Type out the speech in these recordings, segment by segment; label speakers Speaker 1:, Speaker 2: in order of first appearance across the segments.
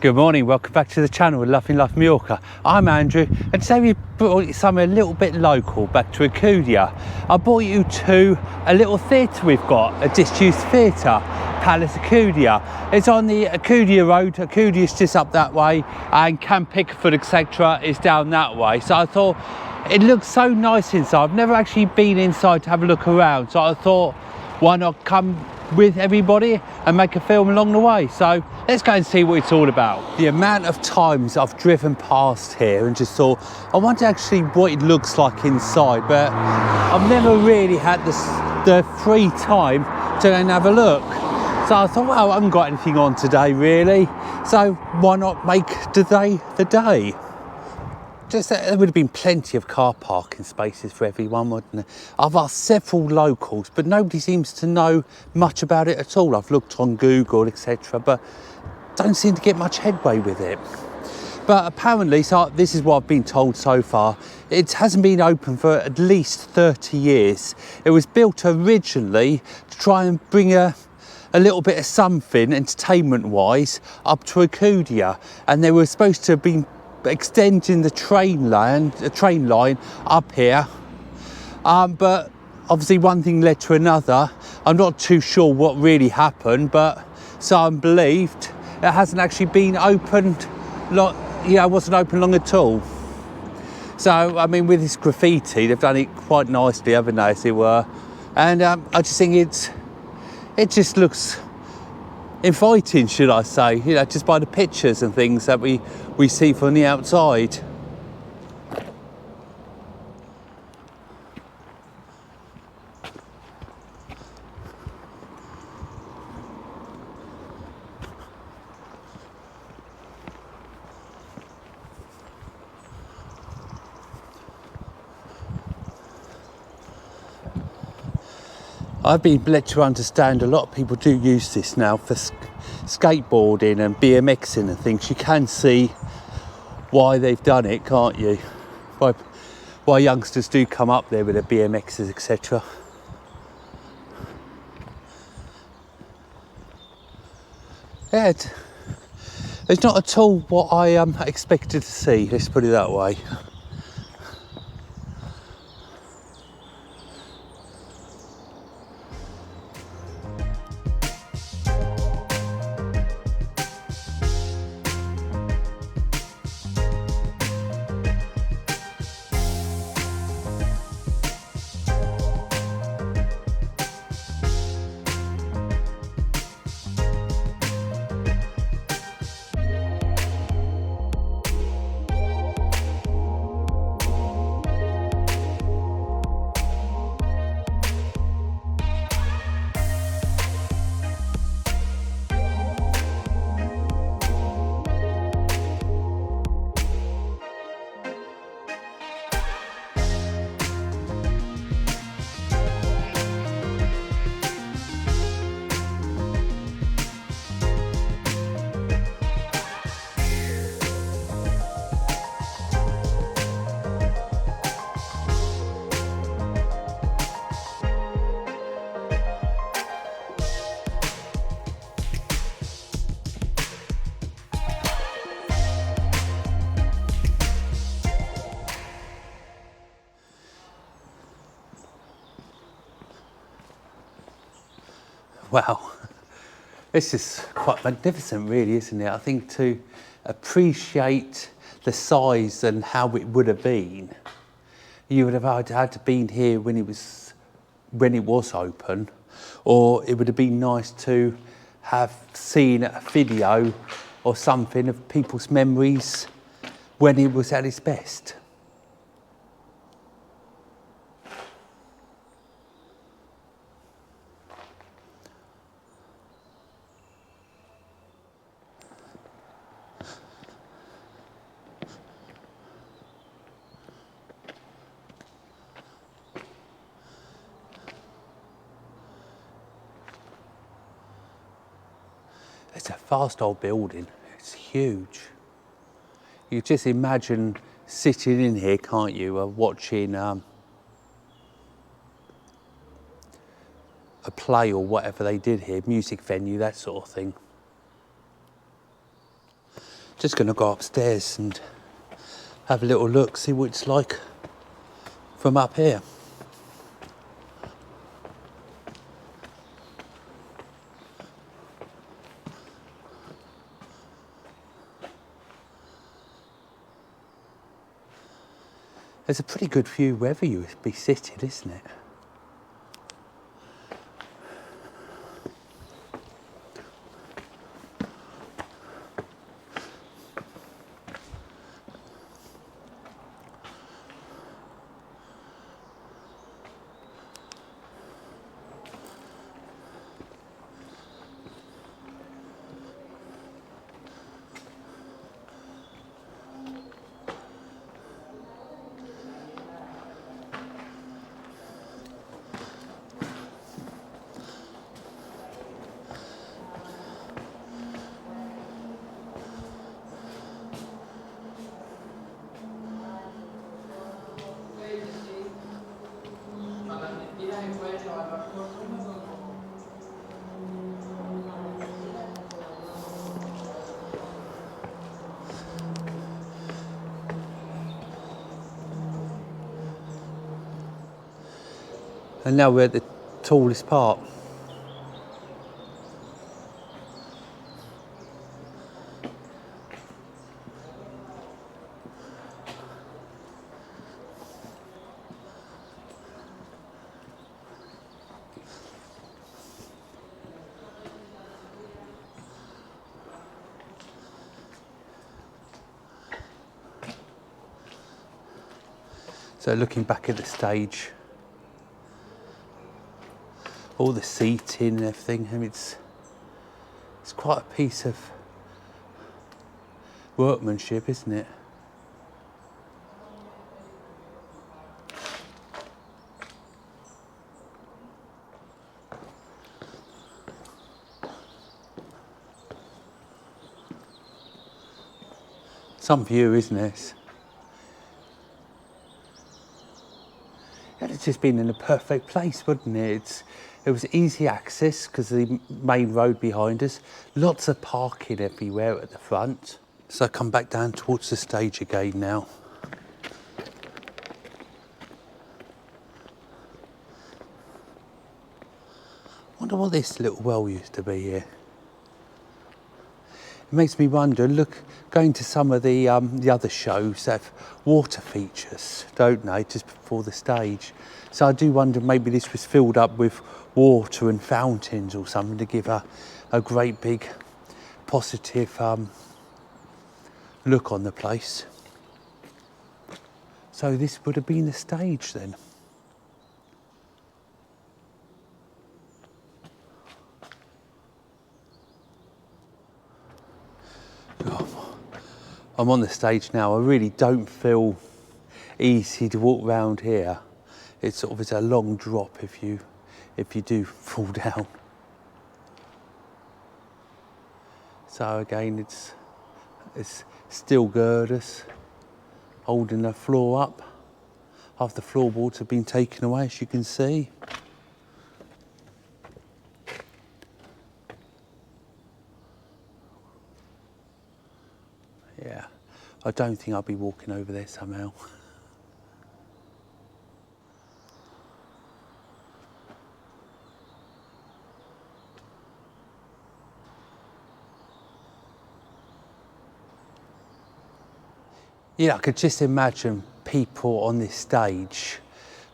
Speaker 1: Good morning, welcome back to the channel, Loving Life Mallorca. I'm Andrew, and today we brought you somewhere a little bit local, back to Alcudia. I brought you to a little theatre we've got, a disused theatre, Palace Alcudia. It's on the Alcudia road. Alcudia's just up that way, and Camp Pickford, etc. is down that way. So I thought, it looks so nice inside. I've never actually been inside to have a look around, so I thought, why not come with everybody and make a film along the way. So let's go and see what it's all about. The amount of times I've driven past here and just thought, I wonder actually what it looks like inside, but I've never really had the free time to go and have a look. So I thought, well, I haven't got anything on today really, so why not make today the day? Just that there would have been plenty of car parking spaces for everyone, wouldn't there? I've asked several locals, but nobody seems to know much about it at all. I've looked on Google, etc., but don't seem to get much headway with it. But apparently, so this is what I've been told so far, it hasn't been open for at least 30 years. It was built originally to try and bring a little bit of something, entertainment-wise, up to Alcudia, and they were supposed to have been extending the train line up here, but obviously one thing led to another. I'm not too sure what really happened, but some believed it hasn't actually been opened it wasn't open long at all. So I mean, with this graffiti, they've done it quite nicely, haven't they, as it were, and I just think it just looks inviting, should I say, just by the pictures and things that we see from the outside. I've been led to understand a lot of people do use this now for skateboarding and BMXing and things. You can see why they've done it, can't you? Why youngsters do come up there with their BMXs, etc. Yeah, it's not at all what I expected to see, let's put it that way. Wow, this is quite magnificent really, isn't it? I think to appreciate the size and how it would have been, you would have had to been here when it was open, or it would have been nice to have seen a video or something of people's memories when it was at its best. It's a vast old building, it's huge. You just imagine sitting in here, can't you, watching a play or whatever they did here, music venue, that sort of thing. Just going to go upstairs and have a little look, see what it's like from up here. There's a pretty good view wherever you be sitting, isn't it? And now we're at the tallest part. So looking back at the stage, all the seating and everything, I mean, it's quite a piece of workmanship, isn't it? Some view, isn't it? It's just been in a perfect place, wouldn't it? It was easy access because of the main road behind us. Lots of parking everywhere at the front. So I come back down towards the stage again now. Wonder what this little well used to be here. It makes me wonder, look, going to some of the other shows have water features, don't they, just before the stage. So I do wonder maybe this was filled up with water and fountains or something to give a great big positive look on the place. So this would have been the stage then. I'm on the stage now. I really don't feel easy to walk around here. It's a long drop if you do fall down. So again, it's steel girders holding the floor up. Half the floorboards have been taken away, as you can see. Yeah, I don't think I'll be walking over there somehow. Yeah, I could just imagine people on this stage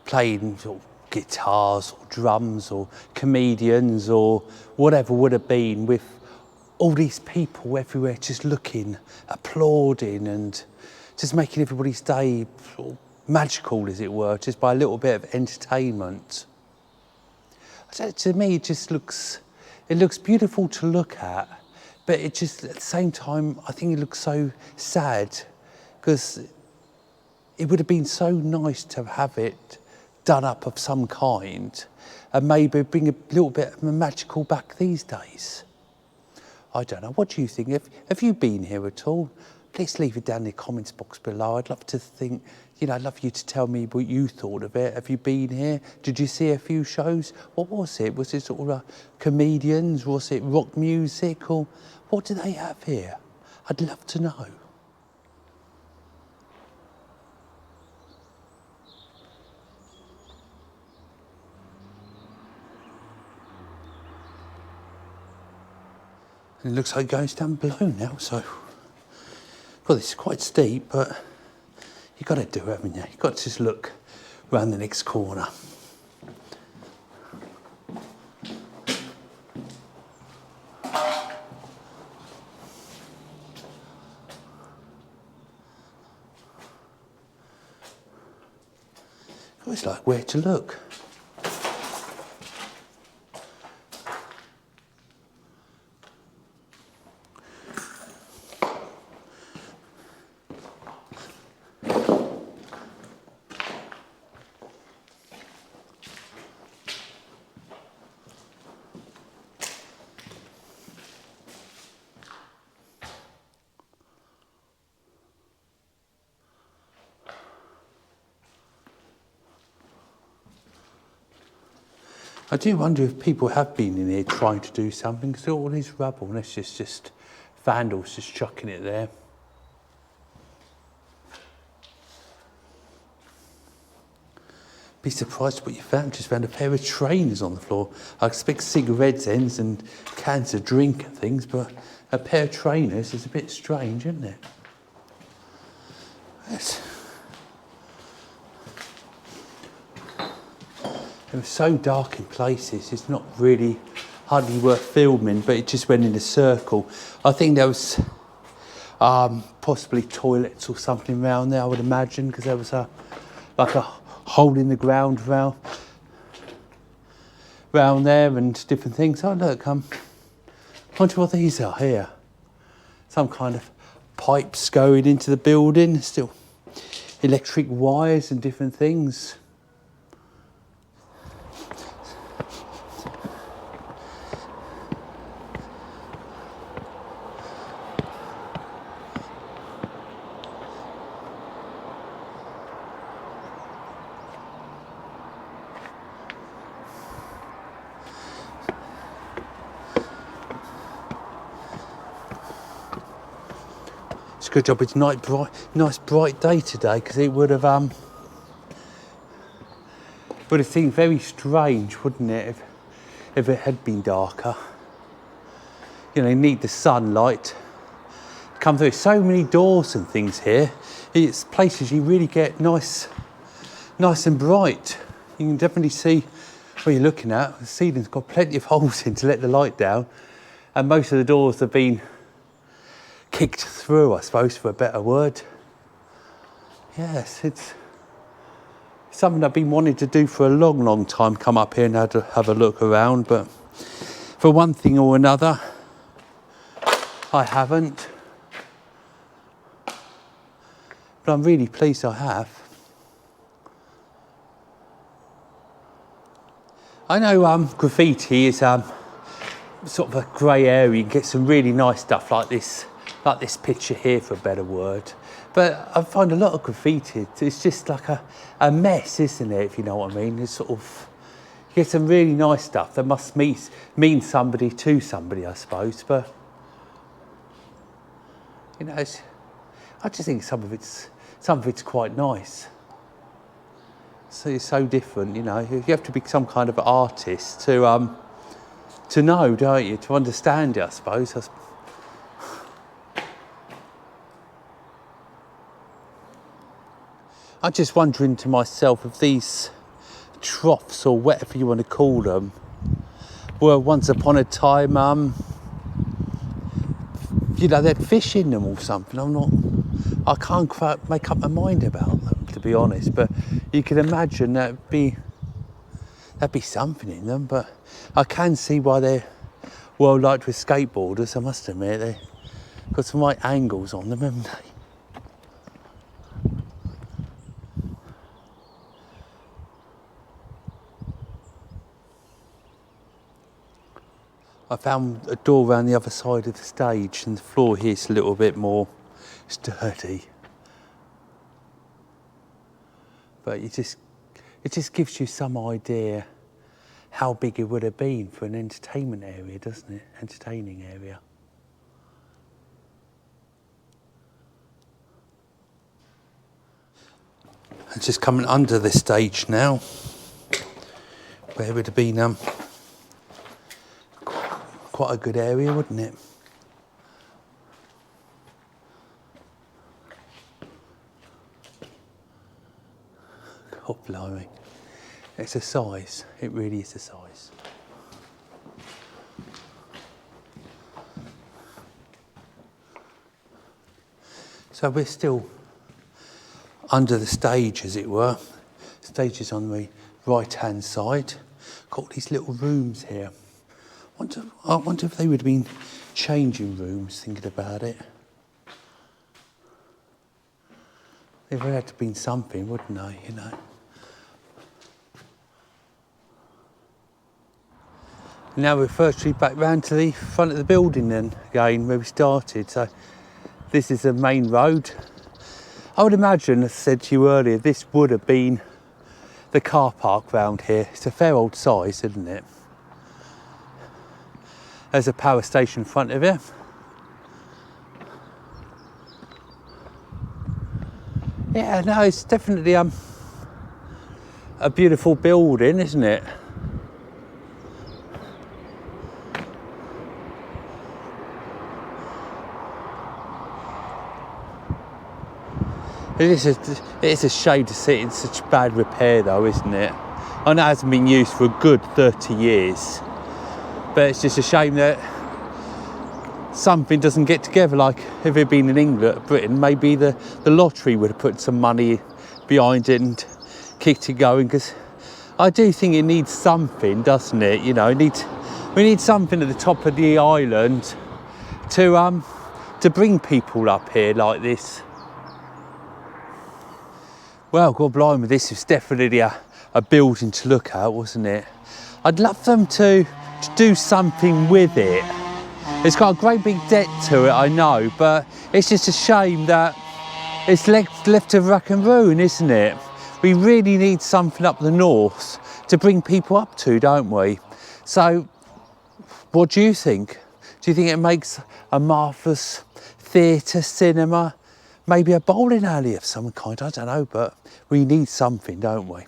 Speaker 1: playing sort of guitars or drums or comedians or whatever would have been, with all these people everywhere just looking, applauding and just making everybody's day sort of magical, as it were, just by a little bit of entertainment. So to me, it just looks beautiful to look at, but it just, at the same time, I think it looks so sad, because it would have been so nice to have it done up of some kind and maybe bring a little bit of a magical back these days. I don't know, what do you think? Have you been here at all? Please leave it down in the comments box below. I'd love to think, I'd love you to tell me what you thought of it. Have you been here? Did you see a few shows? What was it? Was it sort of comedians? Was it rock music? Or what do they have here? I'd love to know. And it looks like it goes down below now, so... Well, this is quite steep, but you've got to do it, haven't you? You've got to just look round the next corner. It's like where to look. I do wonder if people have been in here trying to do something, because all this rubble, and it's just vandals just chucking it there. Be surprised what you found. Just found a pair of trainers on the floor. I expect cigarette ends and cans of drink and things, but a pair of trainers is a bit strange, isn't it? Yes. It was so dark in places, it's not really hardly worth filming, but it just went in a circle. I think there was possibly toilets or something around there, I would imagine, because there was like a hole in the ground round there and different things. Oh look, I wonder what these are here. Some kind of pipes going into the building, still electric wires and different things. It's a good job it's nice bright day today, because it would have seemed very strange, wouldn't it, if it had been darker. You know, you need the sunlight to come through. So many doors and things here. It's places you really get nice and bright. You can definitely see what you're looking at. The ceiling's got plenty of holes in to let the light down, and most of the doors have been kicked through, I suppose, for a better word. Yes, it's something I've been wanting to do for a long time, come up here and have a look around, but for one thing or another, I haven't. But I'm really pleased I have. I know graffiti is sort of a grey area. You can get some really nice stuff like this picture here, for a better word. But I find a lot of graffiti, it's just like a mess, isn't it, if you know what I mean? It's sort of, you get some really nice stuff that must mean somebody to somebody, I suppose. But, you know, I just think some of it's quite nice. So it's so different, you know. You have to be some kind of artist to know, don't you? To understand it, I suppose. I'm just wondering to myself if these troughs, or whatever you want to call them, were once upon a time, you know, they had fish in them or something. I can't quite make up my mind about them, to be honest, but you can imagine that'd be something in them. But I can see why they're well liked with skateboarders, I must admit. They've got some right angles on them, haven't they? I found a door around the other side of the stage, and the floor here is a little bit more sturdy. But it just gives you some idea how big it would have been for an entertainment area, doesn't it? Entertaining area. It's just coming under the stage now, where it would have been quite a good area, wouldn't it? God blimey. It's a size, it really is a size. So we're still under the stage, as it were. Stage is on the right-hand side. Got these little rooms here. I wonder if they would have been changing rooms, thinking about it. There would have to have been something, wouldn't they, you know? Now we're firstly back round to the front of the building then, again, where we started. So this is the main road. I would imagine, as I said to you earlier, this would have been the car park round here. It's a fair old size, isn't it? There's a power station in front of it. Yeah, no, it's definitely a beautiful building, isn't it? It is a shame to see it in such bad repair though, isn't it? I know it hasn't been used for a good 30 years, but it's just a shame that something doesn't get together. Like if it had been in England, Britain, maybe the lottery would have put some money behind it and kicked it going, because I do think it needs something, doesn't it? You know, we need something at the top of the island to bring people up here like this. Well, God blimey, this was definitely a building to look at, wasn't it? I'd love them to do something with it. It's got a great big debt to it, I know, but it's just a shame that it's left to rack and ruin, isn't it? We really need something up the north to bring people up to, don't we? So, what do you think? Do you think it makes a marvellous theatre, cinema, maybe a bowling alley of some kind? I don't know, but we need something, don't we?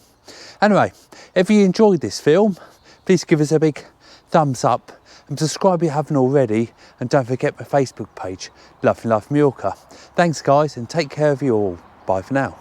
Speaker 1: Anyway, if you enjoyed this film, please give us a big thumbs up and subscribe if you haven't already, and don't forget my Facebook page, Love in Life Mallorca. Thanks guys, and take care of you all. Bye for now.